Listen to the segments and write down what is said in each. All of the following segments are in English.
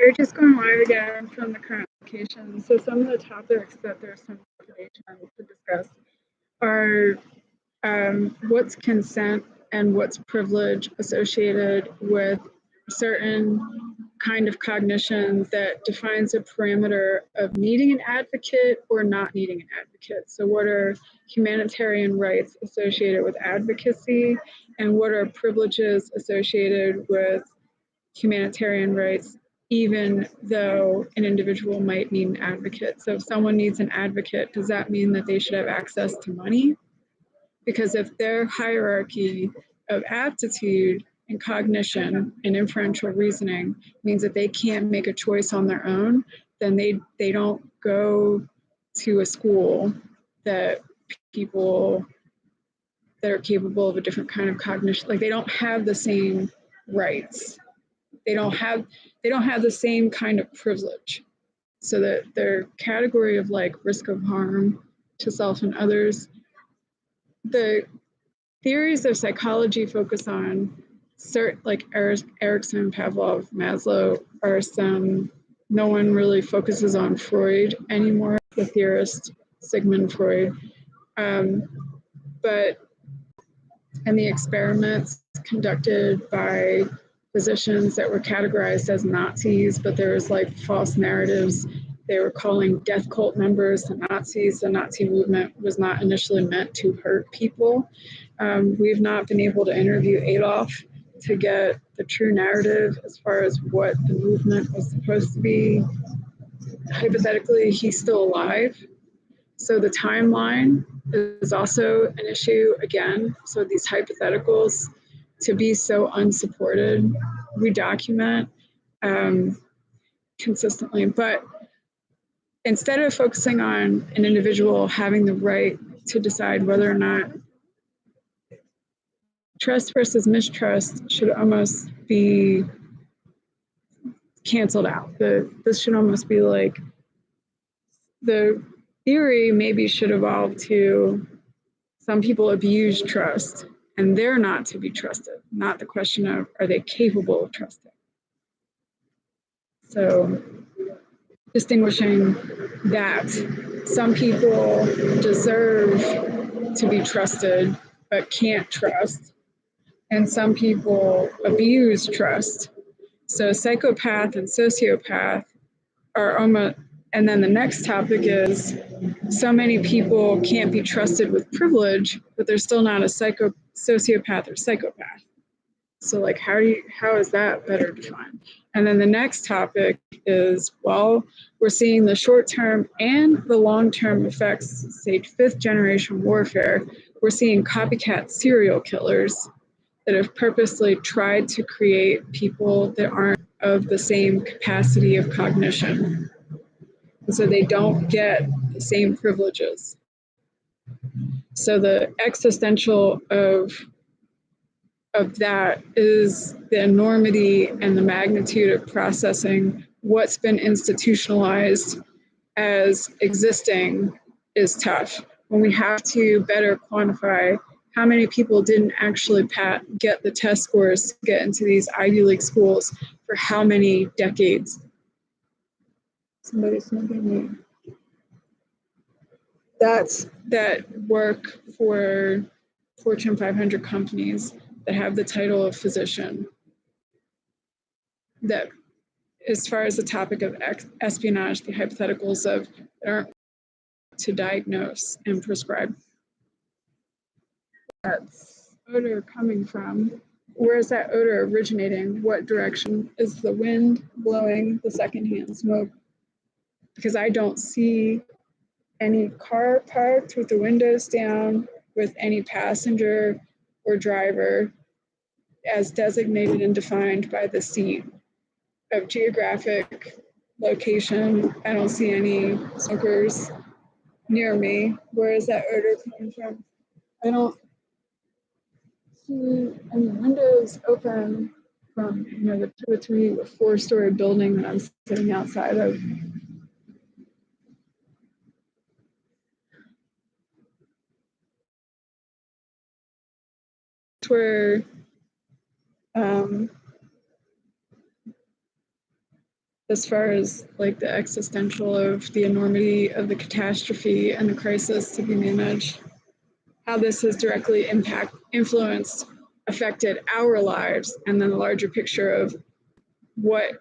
They're just going live again from the current location. So some of the topics that there's some information to discuss are what's consent and what's privilege associated with certain kind of cognition that defines a parameter of needing an advocate or not needing an advocate. So what are humanitarian rights associated with advocacy, and what are privileges associated with humanitarian rights, even though an individual might need an advocate. So if someone needs an advocate, does that mean that they should have access to money? Because if their hierarchy of aptitude and cognition and inferential reasoning means that they can't make a choice on their own, then they don't go to a school that people that are capable of a different kind of cognition, like they don't have the same rights. They don't have the same kind of privilege. So that their category of like risk of harm to self and others, the theories of psychology focus on like Erikson, Pavlov, Maslow are some. No one really focuses on Freud anymore, the theorist Sigmund Freud. But and the experiments conducted by physicians that were categorized as Nazis, but there was like false narratives. They were calling death cult members the Nazis. The Nazi movement was not initially meant to hurt people. We've not been able to interview Adolf to get the true narrative as far as what the movement was supposed to be. Hypothetically, he's still alive. So the timeline is also an issue again. So these hypotheticals, to be so unsupported, we document consistently. But instead of focusing on an individual having the right to decide whether or not trust versus mistrust should almost be canceled out. This should almost be like the theory maybe should evolve to some people abuse trust and they're not to be trusted, not the question of are they capable of trusting. So distinguishing that some people deserve to be trusted but can't trust, and some people abuse trust. So psychopath and sociopath are almost, and then the next topic is so many people can't be trusted with privilege, but they're still not a sociopath or psychopath. So like, how is that better defined? And then the next topic is, well, we're seeing the short-term and the long-term effects, say fifth generation warfare. We're seeing copycat serial killers that have purposely tried to create people that aren't of the same capacity of cognition. And so they don't get the same privileges. So the existential of that is the enormity and the magnitude of processing what's been institutionalized as existing is tough. When we have to better quantify how many people didn't actually get the test scores to get into these Ivy League schools for how many decades. Somebody's smoking me. That's that work for Fortune 500 companies that have the title of physician. That, as far as the topic of espionage, the hypotheticals of that aren't to diagnose and prescribe. That's odor coming from? Where is that odor originating? What direction? Is the wind blowing the secondhand smoke? Because I don't see any car parked with the windows down with any passenger or driver as designated and defined by the seat of geographic location. I don't see any smokers near me. Where is that odor coming from? I don't see any windows open from the 2 or 3 or 4-story building that I'm sitting outside of. Where as far as like the existential of the enormity of the catastrophe and the crisis to be managed, how this has directly influenced, affected our lives, and then the larger picture of what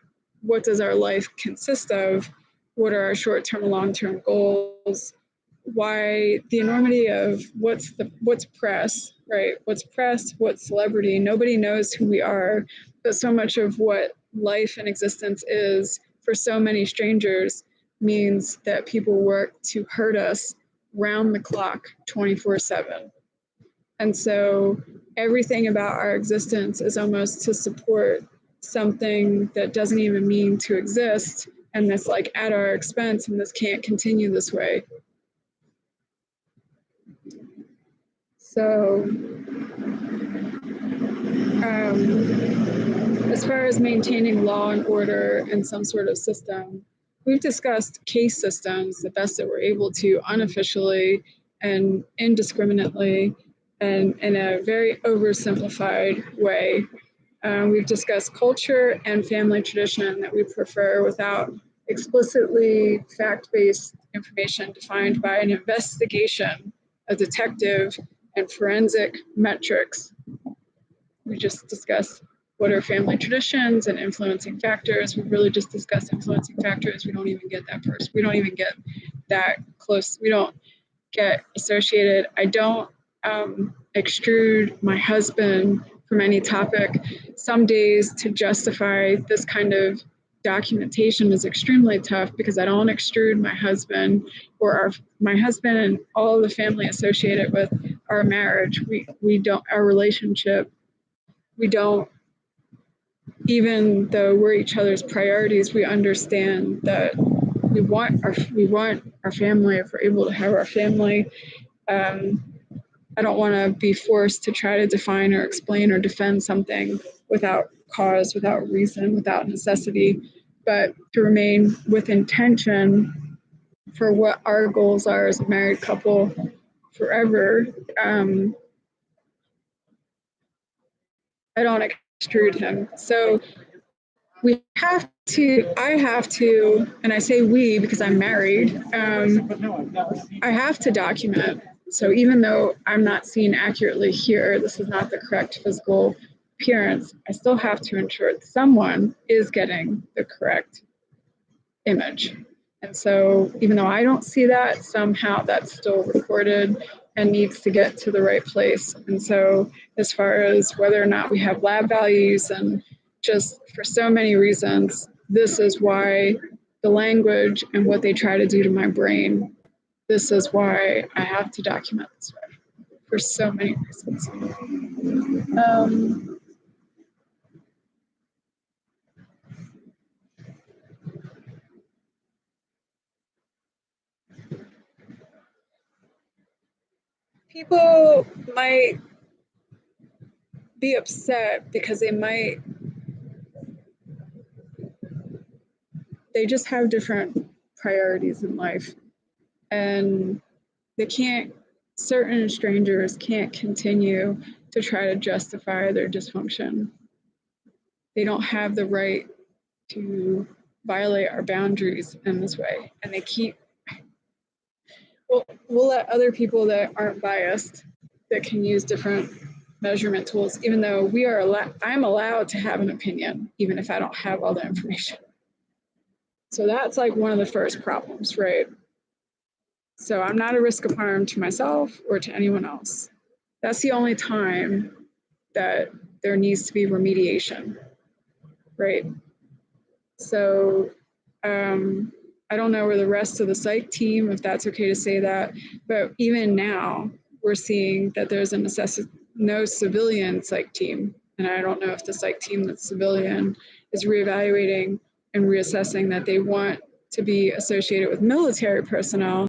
does our life consist of, what are our short-term and long-term goals, why the enormity of what's press, right? What's press, what's celebrity, nobody knows who we are, but so much of what life and existence is for so many strangers means that people work to hurt us round the clock 24/7. And so everything about our existence is almost to support something that doesn't even mean to exist, and that's like at our expense, and this can't continue this way. So as far as maintaining law and order and some sort of system, we've discussed case systems the best that we're able to, unofficially and indiscriminately, and in a very oversimplified way. We've discussed culture and family tradition that we prefer without explicitly fact-based information defined by an investigation, a detective, and forensic metrics. We just discussed what are family traditions and influencing factors. We really just discussed influencing factors. We don't even get that person. We don't even get that close. We don't get associated. I don't extrude my husband from any topic. Some days to justify this kind of documentation is extremely tough because I don't extrude my husband or my husband and all of the family associated with our marriage. We don't, our relationship, we don't, even though we're each other's priorities, we understand that we want our family if we're able to have our family. I don't want to be forced to try to define or explain or defend something without cause, without reason, without necessity, but to remain with intention for what our goals are as a married couple forever. I don't extrude him. So I have to, and I say we because I'm married, I have to document. So even though I'm not seen accurately here, this is not the correct physical appearance, I still have to ensure that someone is getting the correct image. And so even though I don't see that, somehow that's still recorded and needs to get to the right place. And so as far as whether or not we have lab values, and just for so many reasons, this is why the language and what they try to do to my brain, this is why I have to document this way for so many reasons. People might be upset because they just have different priorities in life, and certain strangers can't continue to try to justify their dysfunction. They don't have the right to violate our boundaries in this way, and we'll let other people that aren't biased, that can use different measurement tools, even though I'm allowed to have an opinion, even if I don't have all the information. So that's like one of the first problems, right? So I'm not a risk of harm to myself or to anyone else. That's the only time that there needs to be remediation, right? So I don't know where the rest of the psych team, if that's okay to say that, but even now we're seeing that there's no civilian psych team. And I don't know if the psych team that's civilian is reevaluating and reassessing that they want to be associated with military personnel